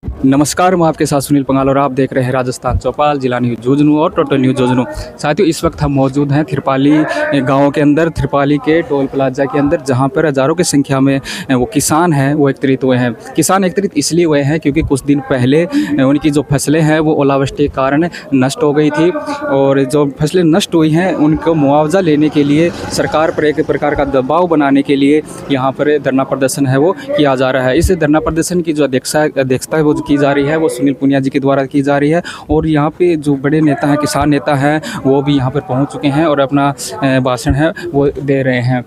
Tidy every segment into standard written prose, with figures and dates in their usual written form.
नमस्कार, मैं आपके साथ सुनील पंगाल और आप देख रहे हैं राजस्थान चौपाल, जिला न्यूज़ झुंझुनू और टोटल न्यूज़ झुंझुनू। साथियों, इस वक्त हम मौजूद हैं थिरपाली गांव के अंदर, थिरपाली के टोल प्लाजा के अंदर, जहां पर हज़ारों की संख्या में वो किसान हैं वो एकत्रित हुए हैं। किसान एकत्रित इसलिए हुए हैं क्योंकि कुछ दिन पहले उनकी जो फसलें हैं वो ओलावृष्टि के कारण नष्ट हो गई थी, और जो फसलें नष्ट हुई हैं उनको मुआवजा लेने के लिए सरकार पर एक प्रकार का दबाव बनाने के लिए यहाँ पर धरना प्रदर्शन है वो किया जा रहा है। इस धरना प्रदर्शन की जो अध्यक्षता है वो की जा रही है वो सुनील पुनिया जी के द्वारा की जा रही है, और यहाँ पे जो बड़े नेता हैं, किसान नेता हैं, वो भी यहाँ पर पहुँच चुके हैं और अपना भाषण है वो दे रहे हैं।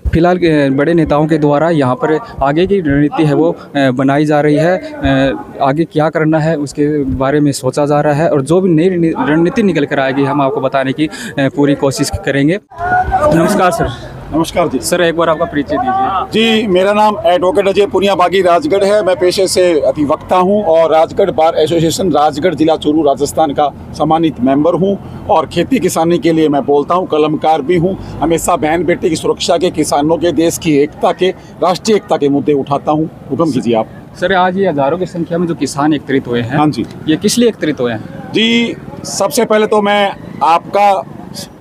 फिलहाल बड़े नेताओं के द्वारा यहाँ पर आगे की रणनीति है वो बनाई जा रही है। आगे क्या करना है उसके बारे में सोचा जा रहा है, और जो भी नई रणनीति निकल कर आएगी हम आपको बताने की पूरी कोशिश करेंगे। नमस्कार सर। नमस्कार जी। सर, एक बार आपका परिचय दीजिए। जी, मेरा नाम एडवोकेट अजय पुनिया बागी राजगढ़ है। मैं पेशे से अधिवक्ता हूं और राजगढ़ बार एसोसिएशन राजगढ़ जिला चूरू राजस्थान का सम्मानित मेंबर हूं, और खेती किसानी के लिए मैं बोलता हूं, कलमकार भी हूं। हमेशा बहन बेटे की सुरक्षा के, किसानों के, देश की एकता के, राष्ट्रीय एकता के मुद्दे उठाता हूँ। हुक्म कीजिए आप। सर, आज ये हज़ारों की संख्या में जो किसान एकत्रित हुए हैं, हाँ जी, ये किस लिए एकत्रित हुए हैं? जी, सबसे पहले तो मैं आपका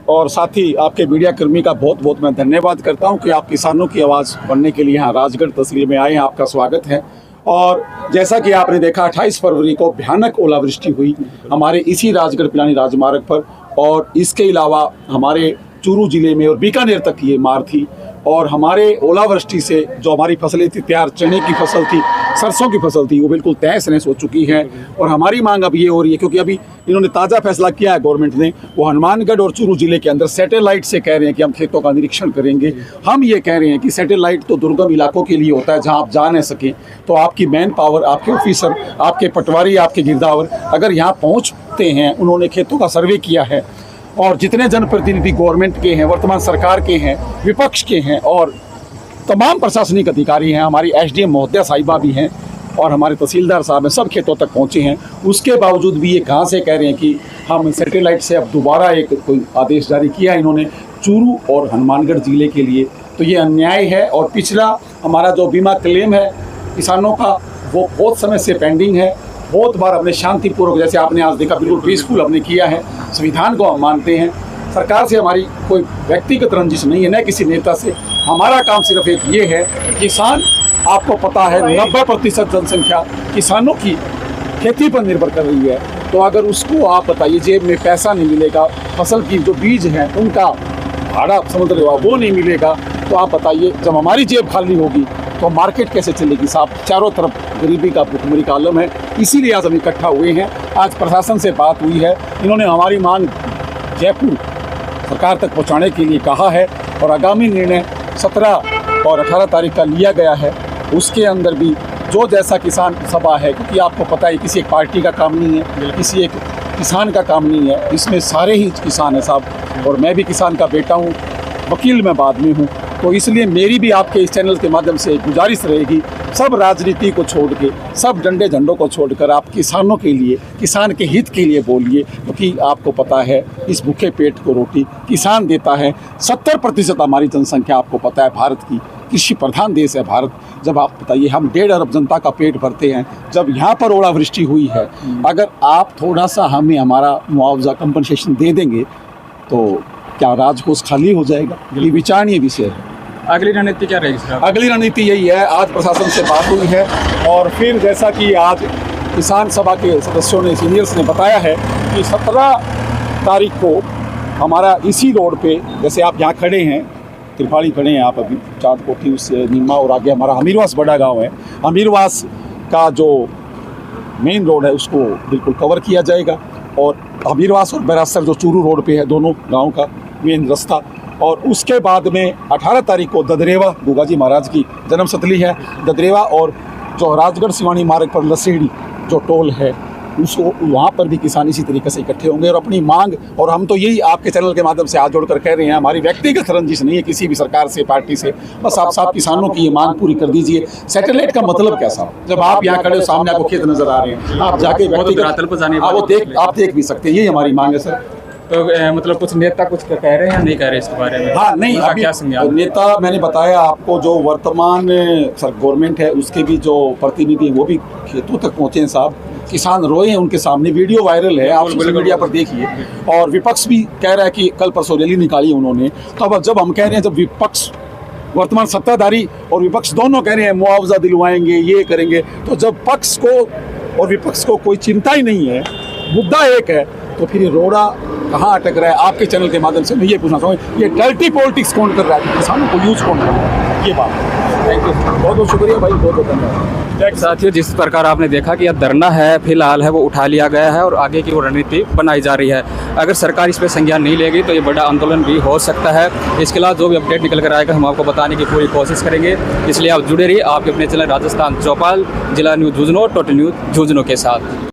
और साथ ही आपके मीडिया कर्मी का बहुत बहुत मैं धन्यवाद करता हूं कि आप किसानों की आवाज़ बनने के लिए यहाँ राजगढ़ तहसील में आए हैं। आपका स्वागत है। और जैसा कि आपने देखा, 28 फरवरी को भयानक ओलावृष्टि हुई हमारे इसी राजगढ़ पिलानी राजमार्ग पर, और इसके अलावा हमारे चूरू जिले में और बीकानेर तक ये मार थी। और हमारे ओलावृष्टि से जो हमारी फसलें थी, तैयार चने की फसल थी, सरसों की फसल थी, वो बिल्कुल तहस नहस हो चुकी है। और हमारी मांग अब ये हो रही है, क्योंकि अभी इन्होंने ताज़ा फैसला किया है गवर्नमेंट ने, वो हनुमानगढ़ और चूरू जिले के अंदर सैटेलाइट से कह रहे हैं कि हम खेतों का निरीक्षण करेंगे। हम ये कह रहे हैं कि सैटेलाइट तो दुर्गम इलाकों के लिए होता है जहाँ आप जा नहीं सकें, तो आपकी मैन पावर, आपके ऑफिसर, आपके पटवारी, आपके गिरदावर अगर यहाँ पहुँचते हैं, उन्होंने खेतों का सर्वे किया है, और जितने जनप्रतिनिधि गवर्नमेंट के हैं, वर्तमान सरकार के हैं, विपक्ष के हैं, और तमाम प्रशासनिक अधिकारी हैं, हमारी एसडीएम महोदया साहिबा भी हैं, और हमारे तहसीलदार साहब हैं, सब खेतों तक पहुंचे हैं। उसके बावजूद भी ये कहाँ से कह रहे हैं कि हम सैटेलाइट से अब दोबारा एक कोई आदेश जारी किया इन्होंने चूरू और हनुमानगढ़ जिले के लिए, तो ये अन्याय है। और पिछला हमारा जो बीमा क्लेम है किसानों का, वो बहुत समय से पेंडिंग है। बहुत बार हमने शांतिपूर्वक, जैसे आपने आज देखा, बिल्कुल पीसफुल हमने किया है। संविधान को हम मानते हैं। सरकार से हमारी कोई व्यक्तिगत रंजिश नहीं है, न किसी नेता से। हमारा काम सिर्फ एक ये है, किसान, आपको पता है 90% जनसंख्या किसानों की खेती पर निर्भर कर रही है। तो अगर उसको आप बताइए जेब में पैसा नहीं मिलेगा, फसल की जो बीज हैं उनका भाड़ा समुद्र वो नहीं मिलेगा, तो आप बताइए जब हमारी जेब खाली होगी तो मार्केट कैसे चलेगी साहब? चारों तरफ गरीबी का भुखमरी का आलम है। इसीलिए आज हम इकट्ठा हुए हैं। आज प्रशासन से बात हुई है, इन्होंने हमारी मांग जयपुर सरकार तक पहुंचाने के लिए कहा है, और आगामी निर्णय 17 और 18 तारीख का लिया गया है। उसके अंदर भी जो जैसा किसान सभा है, क्योंकि आपको पता है किसी एक पार्टी का काम नहीं है, किसी एक किसान का काम नहीं है, इसमें सारे ही किसान हैं साहब। और मैं भी किसान का बेटा हूँ, वकील मैं बाद में हूँ, तो इसलिए मेरी भी आपके इस चैनल के माध्यम से गुजारिश रहेगी, सब राजनीति को छोड़ के, सब डंडे झंडों को छोड़कर आप किसानों के लिए, किसान के हित के लिए बोलिए, क्योंकि आपको पता है इस भूखे पेट को रोटी किसान देता है। 70% हमारी जनसंख्या, आपको पता है, भारत की कृषि प्रधान देश है भारत। जब आप बताइए, हम 1.5 अरब जनता का पेट भरते हैं, जब यहाँ पर ओलावृष्टि हुई है, अगर आप थोड़ा सा हमें हमारा मुआवजा कंपनसेशन दे देंगे तो क्या राजकोष खाली हो जाएगा? ये विचारणीय विषय है। अगली रणनीति क्या रहेगी सर? अगली रणनीति यही है, आज प्रशासन से बात हुई है, और फिर जैसा कि आज किसान सभा के सदस्यों ने, सीनियर्स ने बताया है कि 17 तारीख को हमारा इसी रोड पे, जैसे आप यहाँ खड़े हैं, त्रिपाली खड़े हैं आप अभी, चाँद कोठी उससे नीमा, और आगे हमारा हमीरवास बड़ा गांव है। हमीरवास का जो मेन रोड है उसको बिल्कुल कवर किया जाएगा, और हमीरवास और बैरासर जो चूरू रोड पे है, दोनों गाँव का मेन रास्ता। और उसके बाद में 18 तारीख को ददरेवा, गुगा जी महाराज की जन्मस्थली है ददरेवा, और जो राजगढ़ सिवानी मार्ग पर लसेड़ी जो टोल है, उसको वहाँ पर भी किसान इसी तरीके से इकट्ठे होंगे और अपनी मांग, और हम तो यही आपके चैनल के माध्यम से हाथ जोड़कर कह रहे हैं, हमारी व्यक्तिगत रंजिश नहीं है किसी भी सरकार से, पार्टी से, बस आप सब किसानों की ये मांग पूरी कर दीजिए। सैटेलाइट का मतलब क्या साहब? जब आप यहाँ खड़े हो, सामने आपको खेत नजर आ रहे हैं, आप जाके व्यक्तिगत वो आप देख भी सकते हैं, यही हमारी मांग है सर। तो मतलब कुछ नेता कुछ कह रहे हैं या नहीं कह रहे इसके बारे में? हाँ नहीं, उनका अभी क्या संज्ञान? नेता मैंने बताया आपको, जो वर्तमान सर गवर्नमेंट है उसके भी जो प्रतिनिधि हैं वो भी खेतों तक पहुंचे हैं साहब। किसान रोए हैं उनके सामने, वीडियो वायरल है, आप सोशल मीडिया पर देखिए। और विपक्ष भी कह रहा है कि कल परसों रैली निकाली उन्होंने। तो अब जब हम कह रहे हैं, जब विपक्ष वर्तमान सत्ताधारी और विपक्ष दोनों कह रहे हैं मुआवजा दिलवाएंगे, ये करेंगे, तो जब पक्ष को और विपक्ष को कोई चिंता ही नहीं है, मुद्दा एक है, तो फिर ये रोड़ा कहाँ अटक रहा है? आपके चैनल के माध्यम से मैं ये पूछना चाहूँगा, ये डर्टी पॉलिटिक्स कौन कर रहा है, किसानों को यूज कौन कर रहा है? ये बात। थैंक यू, बहुत बहुत शुक्रिया भाई, बहुत बहुत धन्यवाद। साथियों, जिस प्रकार आपने देखा कि यह धरना है फिलहाल है वो उठा लिया गया है और आगे की वो रणनीति बनाई जा रही है। अगर सरकार इस पर संज्ञान नहीं लेगी तो ये बड़ा आंदोलन भी हो सकता है। इसके अलावा जो भी अपडेट निकल कर आएगा हम आपको बताने की पूरी कोशिश करेंगे, इसलिए आप जुड़े रहिए आपके अपने चैनल राजस्थान चौपाल, जिला news Jhunjhunu, total news Jhunjhunu के साथ।